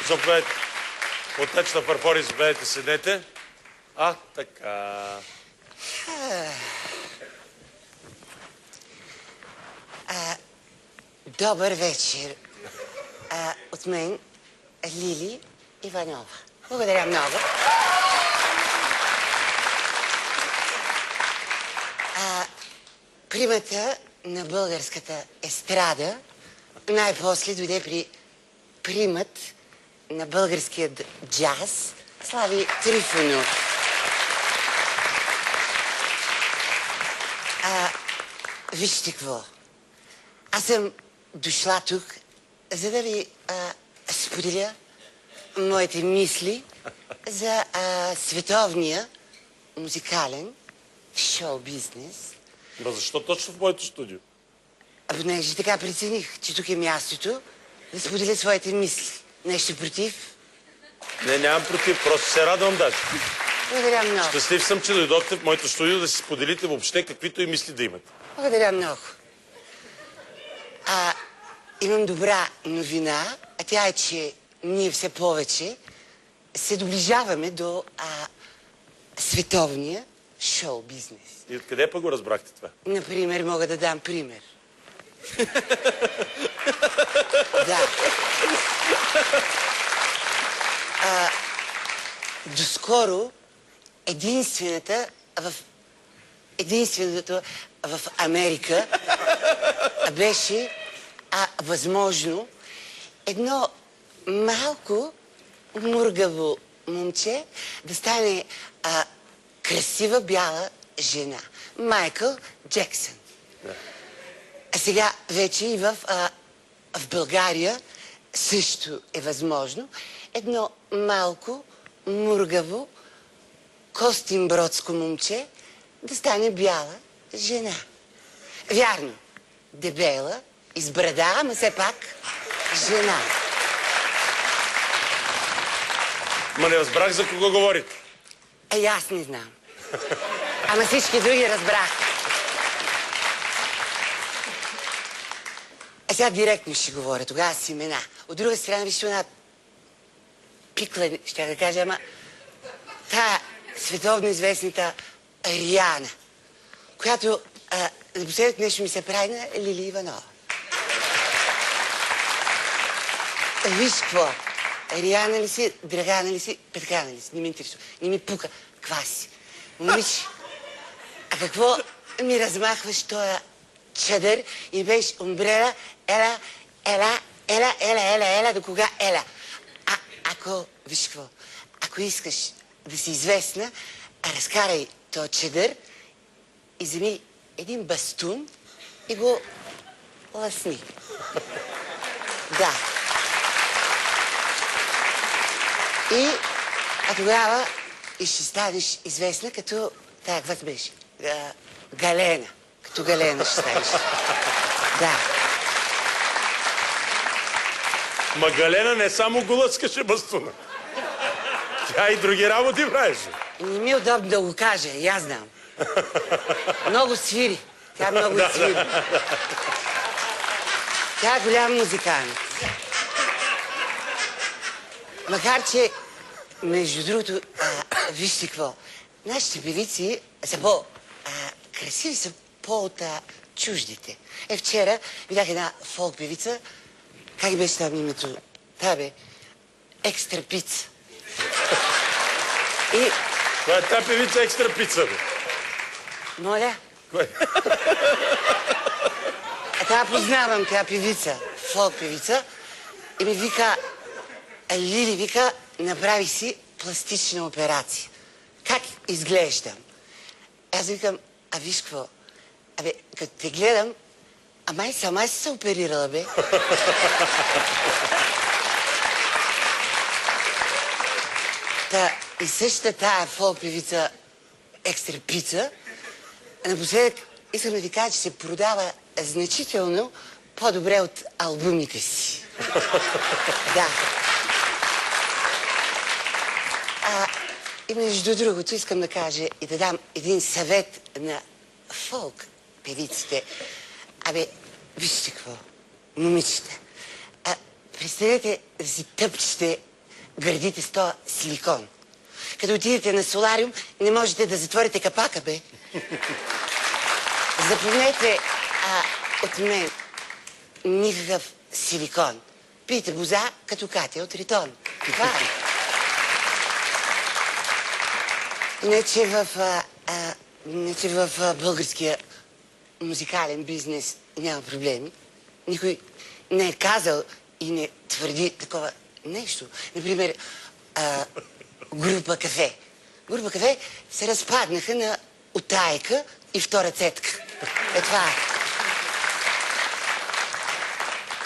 Заповядайте. Отеч на Фарфори, заповядайте, седнете. Така. Добър вечер. От мен Лили Иванова. Благодаря много. Примата на българската естрада най-после дойде при примат на българският джаз Слави Трифонов. Вижте какво. Аз съм дошла тук, за да ви споделя моите мисли за световния музикален шоу-бизнес. Но защо точно в моето студио? Понеже така прецених, че тук е мястото да споделя своите мисли. Нещо против? Не, нямам против, просто се радвам даже. Благодаря много. Щастлив съм, че дойдохте в моето студио да си споделите въобще каквито и мисли да имате. Благодаря много. Имам добра новина, а тя е, че ние все повече се доближаваме до световния шоу-бизнес. И откъде пък го разбрахте това? Например, мога да дам пример. Да. Доскоро единственото в Америка беше възможно едно малко мургаво момче да стане красива бяла жена. Майкъл Джексън. А сега вече и в България също е възможно едно малко мургаво костинбродско момче да стане бяла жена. Вярно, дебела, из брада, ама все пак жена. Ма не разбрах за кого говорите. Аз не знам. Ама всички други разбрах. Сега директно ще говоря, тогава с имена. От друга страна, вижте една пикла, ще да кажа, ама тая световно известната Риана, която напоследък нещо ми се прави на Лили Иванова. Виж какво, Риана ли си, Драгана ли си, Петкана ли си, не ми интересува, не ми пука, каква си. Момиче, а какво ми размахваш тоя чадър и беше умбрела, ела, до кога ела? Виж какво, ако искаш да си известна, разкарай този чадър и вземи един бастун и го лъсни. Да. Тогава и ще станеш известна като тая, каквато беше? Галена. Като Галена ще станеш. Да. Ма Галена не само го лъскаше бастуна. Тя и други работи правеше. Не ми е удобно да го кажа, и аз знам. Много свири. Тя много свири. Тя е голям музикант. Макар че, между другото, вижте какво, нашите певици са по-красиви, са по-от чуждите. Вчера видях една фолк певица, как беше там името? Екстра пица. Коя е тази певица Екстра пица, бе? Моля? Кой? Тя познавам, тя певица, фолк певица, и ми вика, Лили, вика, направи си пластична операция. Как изглеждам? Аз викам, виж какво, като те гледам, май сама си се оперирала, бе. И същата тая фолк певица Екстра пица, напоследък искам да ви кажа, че се продава значително по-добре от албумите си. Да. И между другото искам да кажа и да дам един съвет на фолк певиците. Вижте какво, момичета. Представете да си тъпчете гърдите с този силикон. Като отидете на солариум, не можете да затворите капака, бе. Запомнете от мен никакъв силикон. Пийте боза като Катя от Ритон. Това е. Иначе в българския музикален бизнес няма проблеми. Никой не е казал и не твърди такова нещо. Например, група Кафе. Група Кафе се разпаднаха на утайка и втора цетка. Е това е.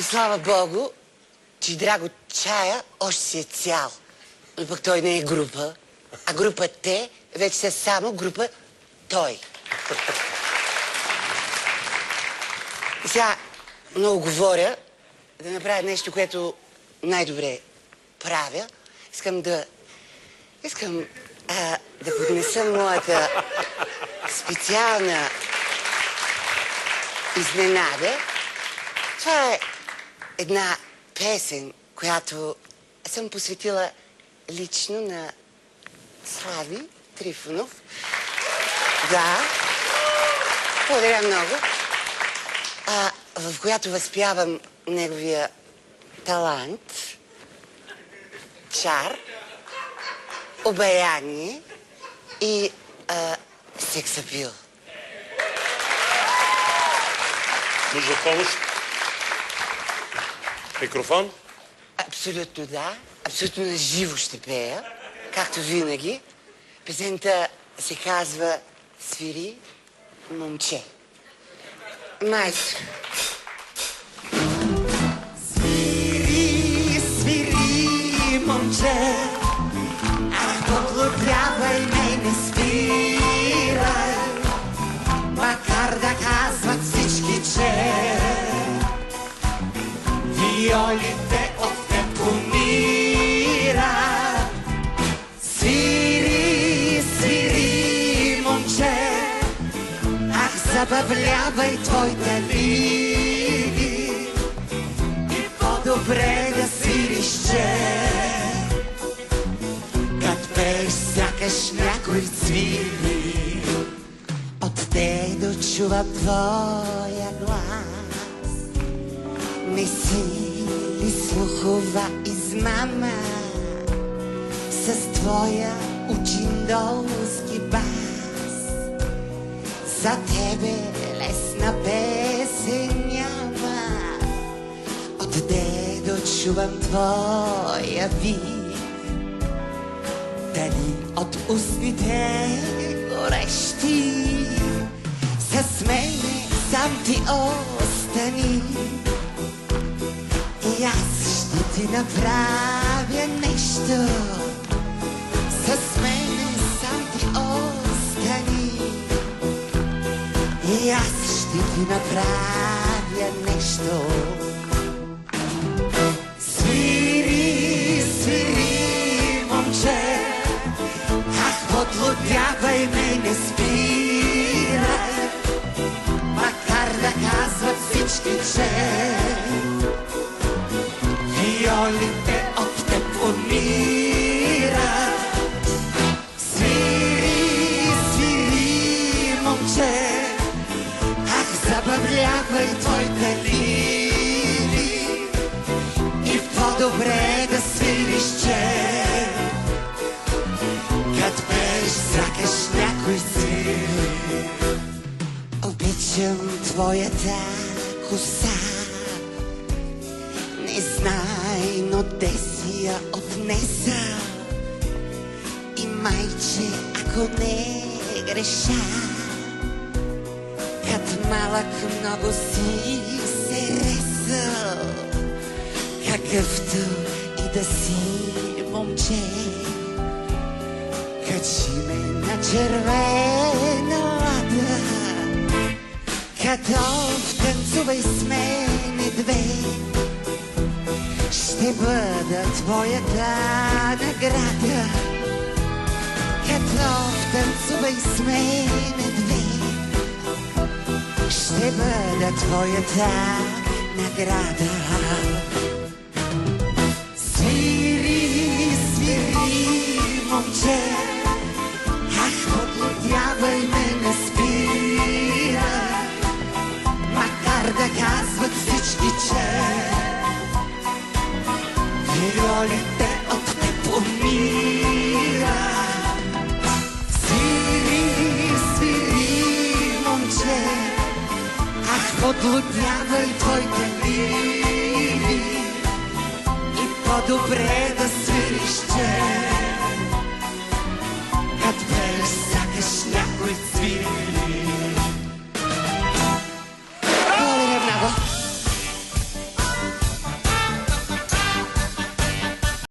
И слава Богу, че Драго Чая още си е цял. Но пък той не е група, а група те вече са само група той. И сега много говоря да направя нещо, което най-добре правя. Искам да поднеса моята специална изненада. Това е една песен, която съм посветила лично на Слави Трифонов. Да. Благодаря много. В която възпявам неговия талант, чар, обаяние и сексапил. Нужда помощ? Микрофон? Абсолютно да. Абсолютно на живо ще пея, както винаги. Песента се казва "Свири, момче". Майстро. Свири, свири, момче, подлюбявай ме, не спирай, макар да казват всички, че виолите от теб умират. Свири, свири, момче, забавлявай твоите лиги и по-добре да свириш, че кът пееш сякаш някой свири. От дедо чува твоя глас, не си ли слухова измама с твоя учиндолски бас? За тебе лесна песен няма, от дедо чувам твоя вик. Дали от устните горещи, с мене сам ти остани и аз ще ти направя нещо. С мене сам ти остани и аз ще ти направя нещо. Свири, свири, момче, подлюбявай ме, не спирай, макар да казват всички, че виолите от теб умират. Свири, свири, момче, забавлявай твоите лири и по-добре да свириш, че кът пееш сякаш някой си. Обичам твоята коса, не знай, но де си я отнеса. И майче, ако не греша, кът малък много си се ресъл, какъвто и да си, момче. Качи ме на червена лада, като танцувай с мене две. Ще бъда твоята награда, като танцувай с мене две. Ще бъда твоята награда. Свири, Болите от теб умира. Свири, свири, момче, ах, подлуднявай твоите ниви. И по-добре да